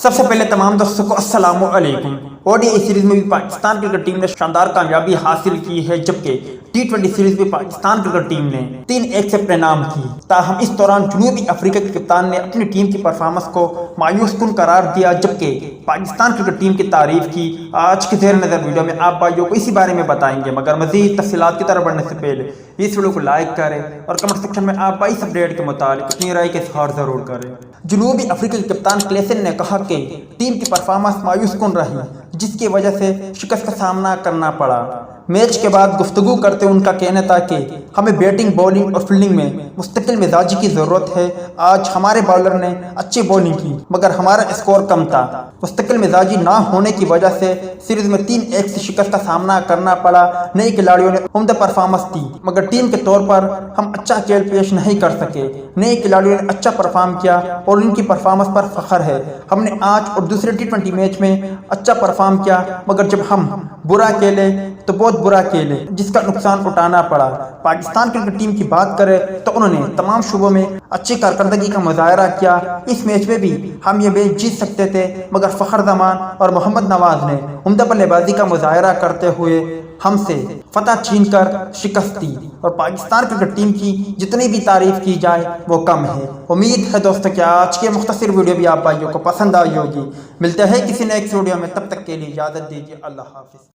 سب سے پہلے تمام دوستوں کو السلام علیکم۔ ODI سیریز میں بھی پاکستان کرکٹ ٹیم نے شاندار کامیابی حاصل کی ہے، جبکہ T20 سیریز میں پاکستان کرکٹ ٹیم نے 3-1 سے اپنے نام کی۔ تاہم اس دوران جنوبی افریقہ کے کپتان نے اپنی ٹیم کی پرفارمنس کو مایوس کن قرار دیا، جبکہ پاکستان کرکٹ ٹیم کی تعریف کی۔ آج کے زیر نظر ویڈیو میں آپ بھائیوں کو اسی بارے میں بتائیں گے، مگر مزید تفصیلات کی طرف بڑھنے سے پہلے اس ویڈیو کو لائک کریں اور کمنٹ سیکشن میں آپ اس اپڈیٹ کے متعلق اپنی رائے کا اظہار ضرور کریں۔ جنوبی افریقہ کے کپتان کلیسن نے کہا کہ ٹیم کی پرفارمنس مایوس کن رہی، جس کی وجہ سے شکست کا سامنا کرنا پڑا۔ میچ کے بعد گفتگو کرتے ان کا کہنا تھا کہ ہمیں بیٹنگ، بولنگ اور فیلڈنگ میں مستقل مزاجی کی ضرورت ہے۔ آج ہمارے بالر نے اچھی بولنگ کی، مگر ہمارا اسکور کم تھا۔ مستقل مزاجی نہ ہونے کی وجہ سے سیریز میں 3-1 سے شکست کا سامنا کرنا پڑا۔ نئے کھلاڑیوں نے عمدہ پرفارمنس دی، مگر ٹیم کے طور پر ہم اچھا کھیل پیش نہیں کر سکے۔ نئے کھلاڑیوں نے اچھا پرفارم کیا اور ان کی پرفارمنس پر فخر ہے۔ ہم نے آج اور دوسرے T20 میچ میں اچھا پرفارم کیا، مگر جب ہم برا کھیلے تو بہت برا کھیلے، جس کا نقصان اٹھانا پڑا۔ پاکستان کرکٹ ٹیم کی بات کریں تو انہوں نے تمام شعبوں میں اچھی کارکردگی کا مظاہرہ کیا۔ اس میچ میں بھی ہم یہ میچ جیت سکتے تھے، مگر فخر زمان اور محمد نواز نے عمدہ بلے بازی کا مظاہرہ کرتے ہوئے ہم سے فتح چھین کر شکست دی، اور پاکستان کرکٹ ٹیم کی جتنی بھی تعریف کی جائے وہ کم ہے۔ امید ہے دوستوں کہ آج کی مختصر ویڈیو بھی آپ بھائیوں کو پسند آئی ہوگی۔ ملتے ہیں کسی نیکسٹ ویڈیو میں، تب تک کے لیے اجازت دیجیے۔ اللہ حافظ۔